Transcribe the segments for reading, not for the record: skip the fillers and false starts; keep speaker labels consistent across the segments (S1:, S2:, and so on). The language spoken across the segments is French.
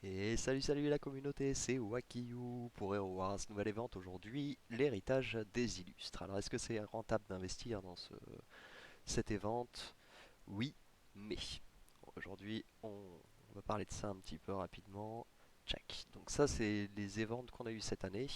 S1: Et salut la communauté, c'est Wakiyu pour Hero Wars, nouvelle event aujourd'hui, l'héritage des illustres. Alors est-ce que c'est rentable d'investir dans cet event? Oui, mais aujourd'hui on va parler de ça un petit peu rapidement. Check. Donc ça c'est les events qu'on a eu cette année.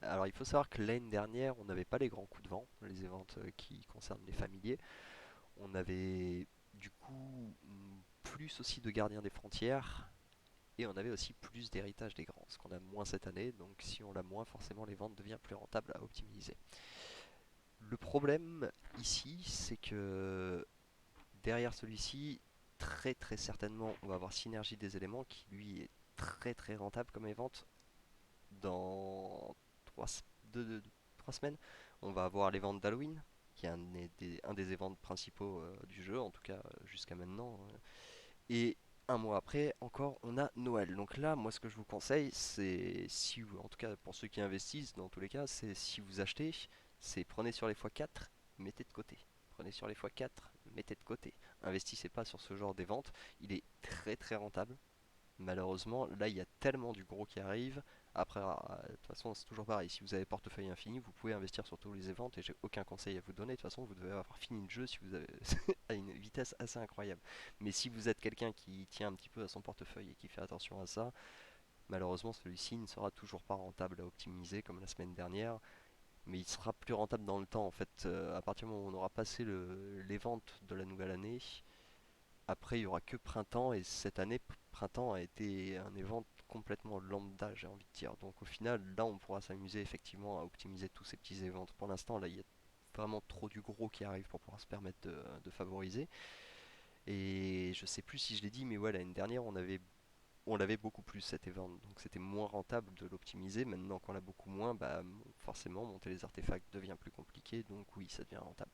S1: Alors il faut savoir que l'année dernière on n'avait pas les grands coups de vent, les events qui concernent les familiers. On avait du coup plus aussi de gardiens des frontières. Et on avait aussi plus d'héritage des grands, ce qu'on a moins cette année, donc si on l'a moins, forcément les ventes deviennent plus rentables à optimiser. Le problème ici, c'est que derrière celui-ci, très certainement, on va avoir Synergie des éléments qui lui est très rentable comme event. Dans 3, 3 semaines, on va avoir les ventes d'Halloween, qui est un des events principaux du jeu, en tout cas jusqu'à maintenant. Et un mois après, encore, on a Noël. Donc là, moi, ce que je vous conseille, c'est, si vous, en tout cas pour ceux qui investissent, dans tous les cas, c'est si vous achetez, c'est prenez sur les x4, mettez de côté. Prenez sur les x4, mettez de côté. Investissez pas sur ce genre des ventes. Il est très rentable. Malheureusement, là, il y a tellement du gros qui arrive. Après, de toute façon, c'est toujours pareil. Si vous avez portefeuille infini, vous pouvez investir sur tous les events et j'ai aucun conseil à vous donner. De toute façon, vous devez avoir fini le jeu si vous avez à une vitesse assez incroyable. Mais si vous êtes quelqu'un qui tient un petit peu à son portefeuille et qui fait attention à ça, malheureusement, celui-ci ne sera toujours pas rentable à optimiser comme la semaine dernière. Mais il sera plus rentable dans le temps. En fait, à partir du moment où on aura passé les ventes de la nouvelle année, après, il y aura que printemps et cette année, printemps a été un event complètement lambda, j'ai envie de dire. Donc au final, là, on pourra s'amuser effectivement à optimiser tous ces petits events. Pour l'instant, là, il y a vraiment trop du gros qui arrive pour pouvoir se permettre de favoriser. Et je sais plus si je l'ai dit, mais ouais, l'année dernière, on l'avait beaucoup plus cet event, donc c'était moins rentable de l'optimiser. Maintenant qu'on l'a beaucoup moins, bah forcément monter les artefacts devient plus compliqué, donc oui, ça devient rentable.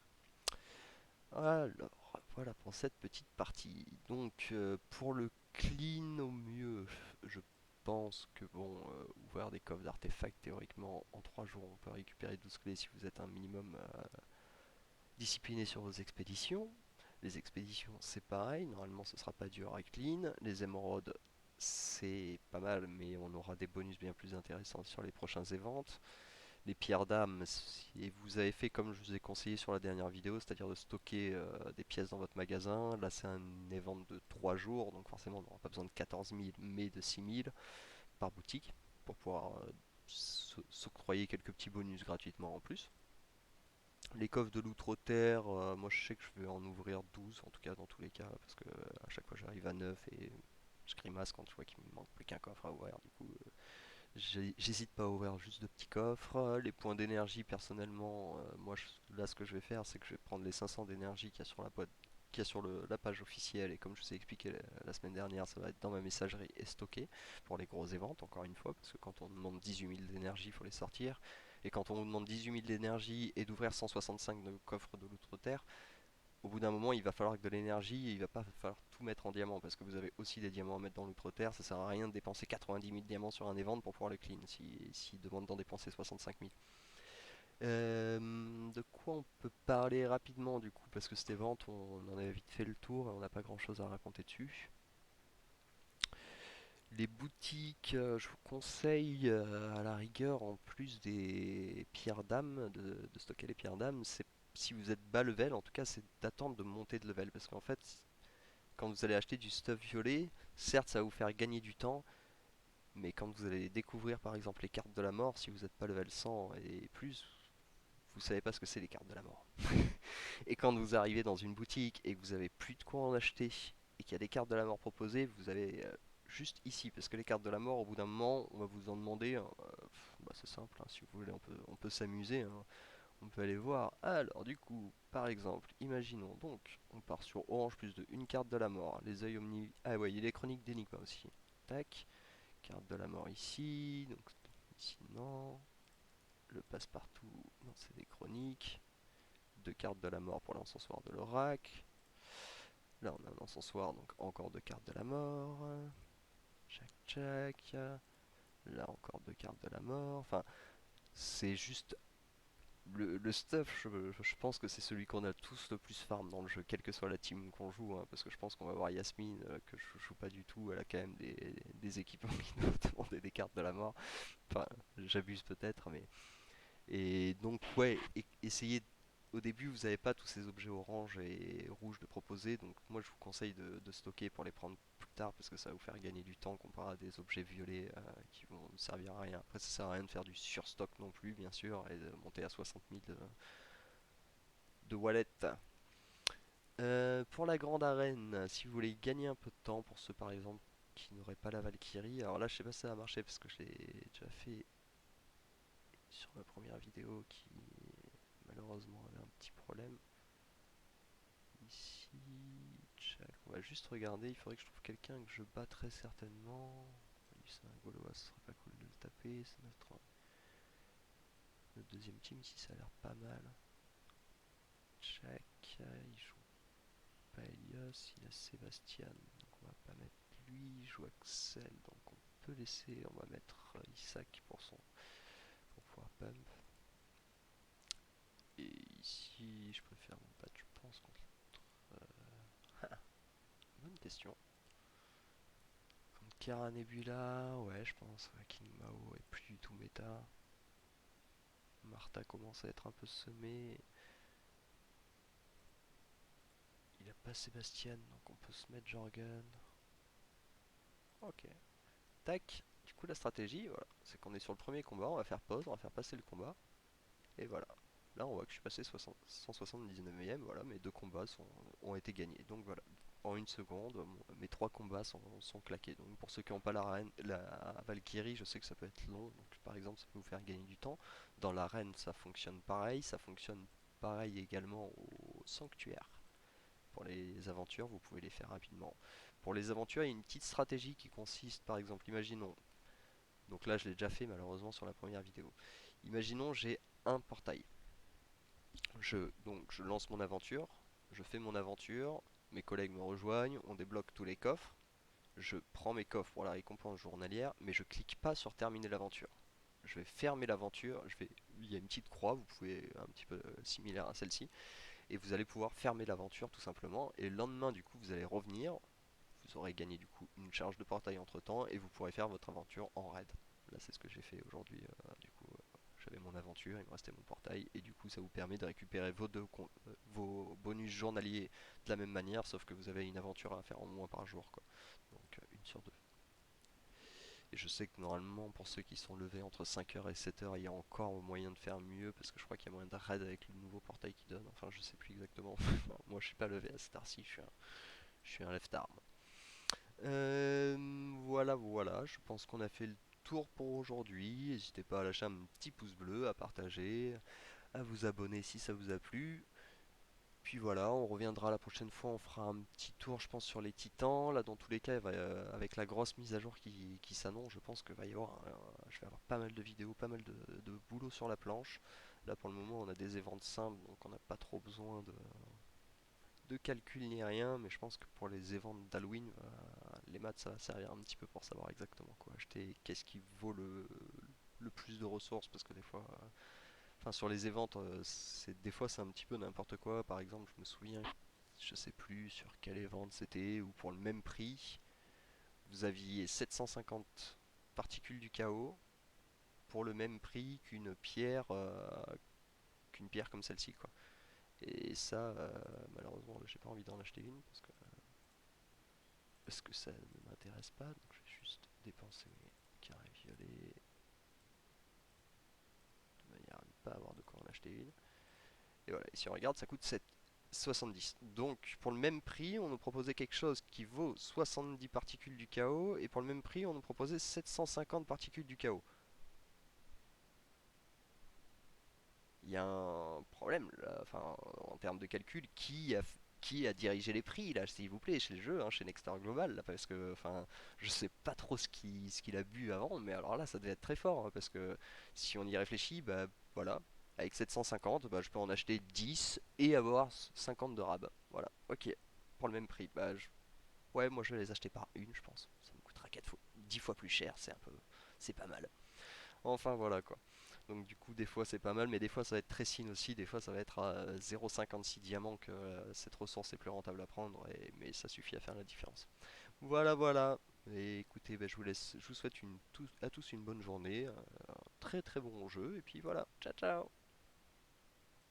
S1: Alors, voilà pour cette petite partie. Donc, pour le clean au mieux, je pense que bon, ouvrir des coffres d'artefacts, théoriquement, en 3 jours, on peut récupérer 12 clés si vous êtes un minimum discipliné sur vos expéditions. Les expéditions, c'est pareil, normalement ce sera pas dur à clean. Les émeraudes, c'est pas mal, mais on aura des bonus bien plus intéressants sur les prochains events. Les pierres d'âme, si vous avez fait comme je vous ai conseillé sur la dernière vidéo, c'est-à-dire de stocker des pièces dans votre magasin, là c'est un event de 3 jours, donc forcément on n'aura pas besoin de 14 000 mais de 6 000 par boutique pour pouvoir s'octroyer quelques petits bonus gratuitement en plus. Les coffres de l'outre-terre, moi je sais que je vais en ouvrir 12 en tout cas dans tous les cas, parce que à chaque fois j'arrive à 9 et je grimace quand je vois qu'il me manque plus qu'un coffre à ouvrir. Du coup, j'hésite pas à ouvrir juste de petits coffres. Les points d'énergie, personnellement, moi là ce que je vais faire, c'est que je vais prendre les 500 d'énergie qu'il y a sur la boîte, qu'il y a sur la page officielle, et comme je vous ai expliqué la semaine dernière, ça va être dans ma messagerie et stocké pour les grosses ventes, encore une fois, parce que quand on demande 18 000 d'énergie, il faut les sortir. Et quand on vous demande 18 000 d'énergie et d'ouvrir 165 de coffres de l'outre-terre, au bout d'un moment, il va falloir que de l'énergie et il va pas falloir tout mettre en diamant parce que vous avez aussi des diamants à mettre dans l'outre-terre. Ça sert à rien de dépenser 90 000 diamants sur un event pour pouvoir le clean s'il demande d'en dépenser 65 000. De quoi on peut parler rapidement du coup parce que cet event, on en avait vite fait le tour et on n'a pas grand chose à raconter dessus. Les boutiques, je vous conseille à la rigueur, en plus des pierres d'âme, de stocker les pierres d'âme, c'est si vous êtes bas level, en tout cas, c'est d'attendre de monter de level. Parce qu'en fait, quand vous allez acheter du stuff violet, certes, ça va vous faire gagner du temps, mais quand vous allez découvrir par exemple les cartes de la mort, si vous n'êtes pas level 100 et plus, vous savez pas ce que c'est les cartes de la mort. Et quand vous arrivez dans une boutique et que vous avez plus de quoi en acheter et qu'il y a des cartes de la mort proposées, vous allez juste ici, parce que les cartes de la mort, au bout d'un moment, on va vous en demander. Hein, bah, c'est simple, hein, si vous voulez, on peut s'amuser. Hein, on peut aller voir. Alors, du coup, par exemple, imaginons donc, on part sur orange plus de une carte de la mort. Les yeux omni. Ah ouais, il y a les chroniques d'Enigma aussi. Tac, carte de la mort ici. Donc, ici, non. Le passe-partout, non, c'est des chroniques. Deux cartes de la mort pour l'encensoir de l'oracle. Là, on a un encensoir, donc encore deux cartes de la mort. Tchac, tchac. Là, encore deux cartes de la mort. Enfin, c'est juste Le stuff, je pense que c'est celui qu'on a tous le plus farm dans le jeu, quelle que soit la team qu'on joue, hein, parce que je pense qu'on va voir Yasmine, que je joue pas du tout, elle a quand même des équipements qui doivent demander des cartes de la mort. Enfin, j'abuse peut-être, mais... Et donc, ouais, essayez... Au début, vous n'avez pas tous ces objets orange et rouge de proposer, donc moi je vous conseille de stocker pour les prendre plus tard, parce que ça va vous faire gagner du temps comparé à des objets violets qui vont ne servir à rien. Après, ça sert à rien de faire du surstock non plus, bien sûr, et de monter à 60 000 de wallet. Pour la grande arène, si vous voulez gagner un peu de temps, pour ceux par exemple qui n'auraient pas la Valkyrie, alors là je sais pas si ça va marcher parce que je l'ai déjà fait sur ma première vidéo qui malheureusement avait un petit problème. Ici, tchac, on va juste regarder, il faudrait que je trouve quelqu'un que je bats très certainement. Lui c'est un Gaulois, ce serait pas cool de le taper, c'est notre deuxième team ici, ça a l'air pas mal. Tchac, il joue pas Elios, il a Sébastien, donc on va pas mettre lui, il joue Axel, donc on peut laisser, on va mettre Isaac pour pouvoir pump. Et ici, je préfère mon battre, je pense, contre... Bonne question. Contre Kara Nebula, ouais, je pense, ouais, King Mao est plus du tout méta. Martha commence à être un peu semée. Il a pas Sébastien, donc on peut se mettre Jorgen. Ok. Tac. Du coup, la stratégie, voilà, c'est qu'on est sur le premier combat, on va faire pause, on va faire passer le combat. Et voilà. Là, on voit que je suis passé 179ème, voilà, mes deux combats ont été gagnés. Donc voilà, en une seconde, mes trois combats sont claqués. Donc pour ceux qui n'ont pas la Valkyrie, je sais que ça peut être long. Donc par exemple, ça peut vous faire gagner du temps. Dans l'arène, ça fonctionne pareil. Ça fonctionne pareil également au sanctuaire. Pour les aventures, vous pouvez les faire rapidement. Pour les aventures, il y a une petite stratégie qui consiste, par exemple, imaginons, donc là je l'ai déjà fait malheureusement sur la première vidéo. Imaginons j'ai un portail. Donc je lance mon aventure, je fais mon aventure, mes collègues me rejoignent, on débloque tous les coffres, je prends mes coffres pour la récompense journalière, mais je clique pas sur terminer l'aventure. Je vais fermer l'aventure, il y a une petite croix, vous pouvez un petit peu similaire à celle-ci, et vous allez pouvoir fermer l'aventure tout simplement, et le lendemain du coup vous allez revenir, vous aurez gagné du coup une charge de portail entre temps, et vous pourrez faire votre aventure en raid. Là c'est ce que j'ai fait aujourd'hui, du coup j'avais mon aventure, il me restait mon portail, et du coup ça vous permet de récupérer vos bonus journaliers de la même manière, sauf que vous avez une aventure à faire en moins par jour, quoi. Donc une sur deux. Et je sais que normalement pour ceux qui sont levés entre 5h et 7h, il y a encore moyen de faire mieux, parce que je crois qu'il y a moyen de raid avec le nouveau portail qui donne, enfin je sais plus exactement. Moi je suis pas levé à cette heure-ci, je suis un left arm. Voilà, voilà, je pense qu'on a fait le tour pour aujourd'hui. N'hésitez pas à lâcher un petit pouce bleu, à partager, à vous abonner si ça vous a plu. Puis voilà, on reviendra la prochaine fois, on fera un petit tour, je pense, sur les titans. Là, dans tous les cas, avec la grosse mise à jour qui s'annonce, je pense que va y avoir, je vais avoir pas mal de vidéos, pas mal de boulot sur la planche. Là, pour le moment, on a des events simples, donc on n'a pas trop besoin de calcul ni rien, mais je pense que pour les events d'Halloween, les maths ça va servir un petit peu pour savoir exactement quoi acheter, qu'est-ce qui vaut le plus de ressources, parce que des fois, enfin sur les events, des fois c'est un petit peu n'importe quoi. Par exemple, je me souviens, je sais plus sur quel event c'était, où pour le même prix, vous aviez 750 particules du chaos pour le même prix qu'une pierre comme celle-ci, quoi. Et ça, malheureusement, j'ai pas envie d'en acheter une parce que ça ne m'intéresse pas. Donc je vais juste dépenser mes carrés violets de manière à ne pas avoir de quoi en acheter une. Et voilà, et si on regarde, ça coûte 7,70. Donc pour le même prix, on nous proposait quelque chose qui vaut 70 particules du chaos, et pour le même prix, on nous proposait 750 particules du chaos. Il y a un problème là, enfin, en termes de calcul, qui a dirigé les prix là, s'il vous plaît, chez le jeu, hein, chez Nexstar Global, là, parce que, enfin, je sais pas trop ce qu'il a bu avant, mais alors là, ça devait être très fort, hein, parce que si on y réfléchit, bah voilà, avec 750, bah, je peux en acheter 10 et avoir 50 de rab. Voilà, ok, pour le même prix. Ouais, moi je vais les acheter par une, je pense. Ça me coûtera 10 fois plus cher, c'est pas mal. Enfin voilà quoi. Donc du coup, des fois c'est pas mal, mais des fois ça va être très sin aussi. Des fois ça va être à 0,56 diamants que cette ressource est plus rentable à prendre, mais ça suffit à faire la différence. Voilà, voilà. Et écoutez, ben, je vous souhaite à tous une bonne journée, un très très bon jeu, et puis voilà, ciao ciao!